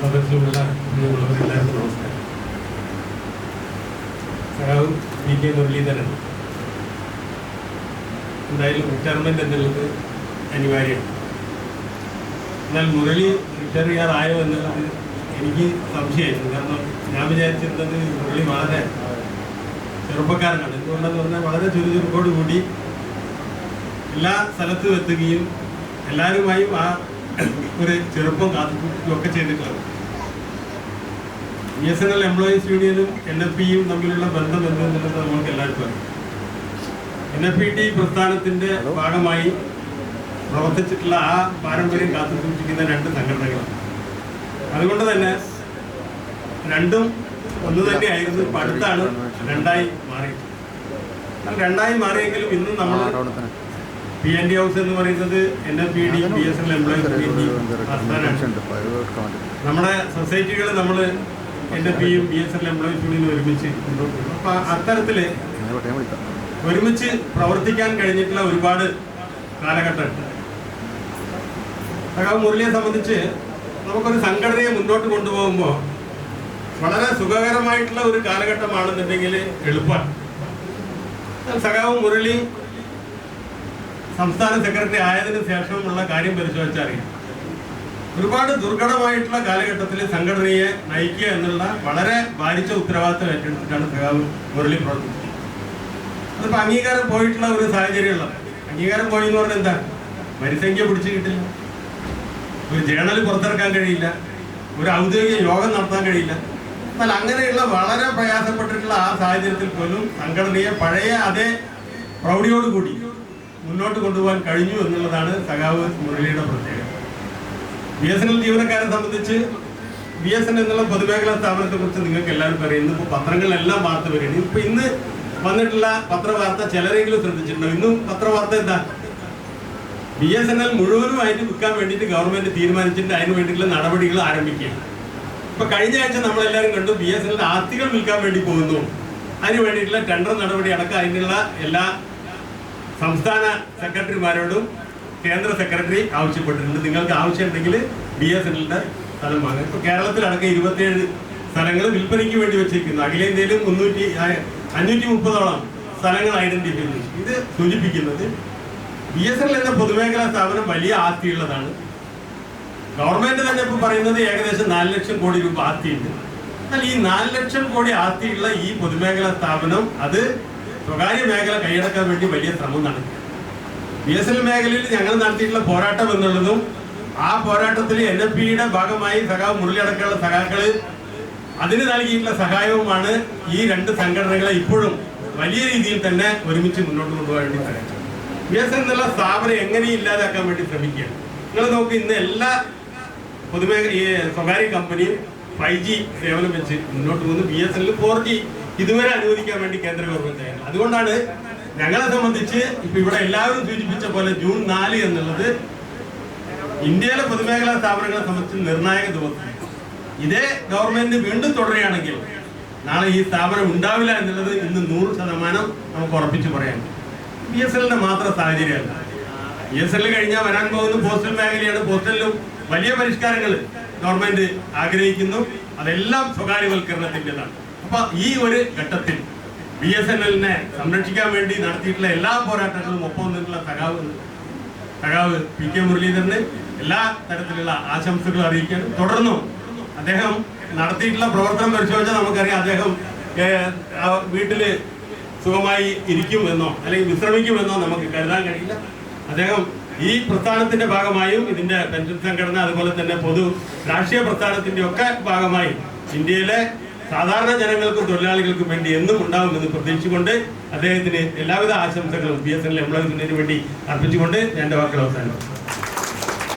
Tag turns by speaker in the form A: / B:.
A: സദസ്സിലുള്ള എല്ലാവർക്കും നമസ്കാരം. സഖാവ് പി.കെ. മുരളീധരൻ എന്തായാലും റിട്ടയർമെന്റ് എന്നുള്ളത് അനിവാര്യമാണ്. എന്നാൽ മുരളി റിട്ടയർ ചെയ്യാറായോ എന്നുള്ളത് എനിക്ക് സംശയമായിരുന്നു. കാരണം ഞാൻ വിചാരിച്ചിരുന്നത് മുരളി വളരെ ചെറുപ്പക്കാരനാണ്. എന്തുകൊണ്ടെന്ന് പറഞ്ഞാൽ വളരെ ചുറുചുറുക്കോടുകൂടി എല്ലാ സ്ഥലത്തും എത്തുകയും എല്ലാവരുമായും ആ ഒരു ചെറുപ്പം കാത്തുകൂട്ടുകയും ഒക്കെ ചെയ്തിട്ടുള്ളത്. BSNL എംപ്ലോയീസ് യൂണിയനും NFPയും തമ്മിലുള്ള ബന്ധം എന്നുള്ളത് നമുക്ക് എല്ലാവർക്കും അറിയാം. NFPT പ്രസ്ഥാനത്തിന്റെ ഭാഗമായി പ്രവർത്തിച്ചിട്ടുള്ള ആ പാരമ്പര്യം കാത്തുസൂക്ഷിക്കുന്ന രണ്ട് സംഘടനകളാണ്. അതുകൊണ്ട് തന്നെ രണ്ടും ഒന്ന് തന്നെയായിരുന്നു. അടുത്താണ് രണ്ടായി മാറിയത്. രണ്ടായി മാറിയെങ്കിലും ഇന്നും നമ്മൾ PND ഹൗസ് എന്ന് പറയുന്നത് NFPD BSNL എംപ്ലോയീസ് യൂണിയൻ നമ്മുടെ സൊസൈറ്റികൾ നമ്മൾ NFPയും BSNL എംപ്ലോയീസ് യൂണിയനും ഒരുമിച്ച് കൊണ്ടുപോകുന്നു. അപ്പൊ അത്തരത്തില് ഒരുമിച്ച് പ്രവർത്തിക്കാൻ കഴിഞ്ഞിട്ടുള്ള ഒരുപാട് കാലഘട്ടമുണ്ട്. സഖാവ് മുരളിയെ സംബന്ധിച്ച് നമുക്കൊരു സംഘടനയെ മുന്നോട്ട് കൊണ്ടുപോകുമ്പോൾ വളരെ സുഖകരമായിട്ടുള്ള ഒരു കാലഘട്ടമാണെന്നുണ്ടെങ്കിൽ എളുപ്പമാണ്. സഖാവ് മുരളി സംസ്ഥാന സെക്രട്ടറി ആയതിനു ശേഷമുള്ള കാര്യം പരിശോധിച്ചറിയാം. ഒരുപാട് ദുർഘടമായിട്ടുള്ള കാലഘട്ടത്തിൽ സംഘടനയെ നയിക്കുക എന്നുള്ള വളരെ ഭാരിച്ച ഉത്തരവാദിത്വം ഏറ്റെടുത്തിട്ടാണ് സഖാവ് മുരളി പ്രവർത്തിച്ചത്. അതിപ്പോൾ അംഗീകാരം പോയിട്ടുള്ള ഒരു സാഹചര്യമുള്ളത്. അംഗീകാരം പോയി എന്ന് പറഞ്ഞാൽ എന്താ? വരിസംഖ്യ പിടിച്ചു കിട്ടില്ല, ഒരു ജേണൽ പുറത്തിറക്കാൻ കഴിയില്ല, ഒരു ഔദ്യോഗിക യോഗം നടത്താൻ കഴിയില്ല. എന്നാൽ അങ്ങനെയുള്ള വളരെ പ്രയാസപ്പെട്ടിട്ടുള്ള ആ സാഹചര്യത്തിൽ പോലും സംഘടനയെ പഴയ അതേ പ്രൗഢിയോടുകൂടി മുന്നോട്ട് കൊണ്ടുപോകാൻ കഴിഞ്ഞു എന്നുള്ളതാണ് സഖാവ് മുരളിയുടെ പ്രത്യേകത. BSNL ജീവനക്കാരെ സംബന്ധിച്ച് BSNL എന്നുള്ള പൊതുമേഖലാ സ്ഥാപനത്തെ കുറിച്ച് നിങ്ങൾക്ക് എല്ലാവർക്കും അറിയാം. ഇന്നിപ്പോൾ പത്രങ്ങളിലെല്ലാം വാർത്ത വരികയാണ്. ഇപ്പൊ ഇന്ന് വന്നിട്ടുള്ള പത്രവാർത്ത ചിലരെങ്കിലും ശ്രദ്ധിച്ചിട്ടുണ്ടോ? ഇന്നും പത്രവാർത്ത എന്താ? BSNL മുഴുവനുമായിട്ട് വിൽക്കാൻ വേണ്ടിയിട്ട് ഗവൺമെന്റ് തീരുമാനിച്ചിട്ട് അതിന് വേണ്ടിയിട്ടുള്ള നടപടികൾ ആരംഭിക്കുകയാണ്. ഇപ്പൊ കഴിഞ്ഞ ആഴ്ച നമ്മളെല്ലാവരും കണ്ടു BSNL ആസ്തികൾ വിൽക്കാൻ വേണ്ടി പോകുന്നു. അതിന് വേണ്ടിയിട്ടുള്ള ടെൻഡർ നടപടി അടക്കം അതിനുള്ള എല്ലാ സംസ്ഥാന സെക്രട്ടറിമാരോടും കേന്ദ്ര സെക്രട്ടറി ആവശ്യപ്പെട്ടിട്ടുണ്ട്. നിങ്ങൾക്ക് ആവശ്യമുണ്ടെങ്കിൽ BSNLന്റെ സ്ഥലം വാങ്ങാം. ഇപ്പൊ കേരളത്തിലടക്കം 27 സ്ഥലങ്ങൾ വിൽപ്പനയ്ക്ക് വേണ്ടി വെച്ചിരിക്കുന്നു. അഖിലേന്ത്യയിലും 530ഓളം സ്ഥലങ്ങൾ ഐഡന്റിഫൈ ചെയ്തു. ഇത് സൂചിപ്പിക്കുന്നത് BSNL എന്ന പൊതുമേഖലാ സ്ഥാപനം വലിയ ആസ്തിയുള്ളതാണ്. ഗവൺമെന്റ് തന്നെ ഇപ്പൊ പറയുന്നത് ഏകദേശം 4 ലക്ഷം കോടി രൂപ ആസ്തിയുണ്ട്. എന്നാൽ ഈ 4 ലക്ഷം കോടി ആസ്തിയുള്ള ഈ പൊതുമേഖലാ സ്ഥാപനം അത് സ്വകാര്യ മേഖല കൈയടക്കാൻ വേണ്ടി വലിയ ശ്രമം നടത്തി. BSNL മേഖലയിൽ ഞങ്ങൾ നടത്തിയിട്ടുള്ള പോരാട്ടം എന്നുള്ളതും ആ പോരാട്ടത്തിൽ NFPയുടെ ഭാഗമായി സഖാവ് മുരളി അടക്കമുള്ള സഖാക്കള് അതിന് നൽകിയിട്ടുള്ള സഹായവുമാണ് ഈ രണ്ട് സംഘടനകളെ ഇപ്പോഴും വലിയ രീതിയിൽ തന്നെ ഒരുമിച്ച് മുന്നോട്ട് കൊണ്ടുപോകാൻ വേണ്ടി ശ്രമിച്ചത്. BSNL എന്നുള്ള സ്ഥാപനം എങ്ങനെയും ഇല്ലാതാക്കാൻ വേണ്ടി ശ്രമിക്കുകയാണ്. നിങ്ങൾ നോക്കി, ഇന്ന് എല്ലാ ഈ സ്വകാര്യ കമ്പനിയും 5G സേവനം വെച്ച് മുന്നോട്ട് പോകുന്നു. BSNL 4G ഇതുവരെ അനുവദിക്കാൻ വേണ്ടി കേന്ദ്ര ഗവൺമെന്റ് തയ്യാറാണ്. അതുകൊണ്ടാണ് ഞങ്ങളെ സംബന്ധിച്ച് ഇപ്പൊ ഇവിടെ എല്ലാവരും സൂചിപ്പിച്ച പോലെ ജൂൺ 4 എന്നുള്ളത് ഇന്ത്യയിലെ പൊതുമേഖലാ സ്ഥാപനങ്ങളെ സംബന്ധിച്ച് നിർണായക ദിവസം. ഇതേ ഗവൺമെന്റ് വീണ്ടും തുടരുകയാണെങ്കിൽ നാളെ ഈ സ്ഥാപനം ഉണ്ടാവില്ല എന്നുള്ളത് ഇന്ന് 100% നമുക്ക് ഉറപ്പിച്ച് പറയാം. BSNLന്റെ മാത്രം സാഹചര്യമല്ല. BSNL കഴിഞ്ഞാൽ വരാൻ പോകുന്ന പോസ്റ്റൽ മേഖലയാണ്. പോസ്റ്റലിലും വലിയ പരിഷ്കാരങ്ങൾ ഗവൺമെന്റ് ആഗ്രഹിക്കുന്നു. അതെല്ലാം സ്വകാര്യവൽക്കരണത്തിൻ്റെതാണ്. അപ്പൊ ഈ ഒരു ഘട്ടത്തിൽ BSNLനെ സംരക്ഷിക്കാൻ വേണ്ടി നടത്തിയിട്ടുള്ള എല്ലാ പോരാട്ടങ്ങളും ഒപ്പം നിന്നുള്ള സഖാവ് പി.കെ. മുരളീധരന് എല്ലാ തരത്തിലുള്ള ആശംസകൾ അറിയിക്കാൻ തുടർന്നു. അദ്ദേഹം നടത്തിയിട്ടുള്ള പ്രവർത്തനം പരിശോധിച്ചാൽ നമുക്കറിയാം അദ്ദേഹം വീട്ടില് സുഖമായി ഇരിക്കുമെന്നോ അല്ലെങ്കിൽ വിശ്രമിക്കുമെന്നോ നമുക്ക് കരുതാൻ കഴിയില്ല. അദ്ദേഹം ഈ പ്രസ്ഥാനത്തിന്റെ ഭാഗമായും ഇതിന്റെ പെൻഷൻ സംഘടന അതുപോലെ തന്നെ പൊതു രാഷ്ട്രീയ പ്രസ്ഥാനത്തിന്റെ ഒക്കെ ഭാഗമായി ഇന്ത്യയിലെ സാധാരണ ജനങ്ങൾക്കും തൊഴിലാളികൾക്കും വേണ്ടി എന്നും ഉണ്ടാവുമെന്ന് പ്രതീക്ഷിച്ചുകൊണ്ട് അദ്ദേഹത്തിന് എല്ലാവിധ ആശംസകളും BSNL എംപ്ലോയീസ് യൂണിയന് വേണ്ടി അർപ്പിച്ചുകൊണ്ട് ഞാൻ എൻ്റെ വാക്കുകൾ അവസാനിപ്പിക്കും.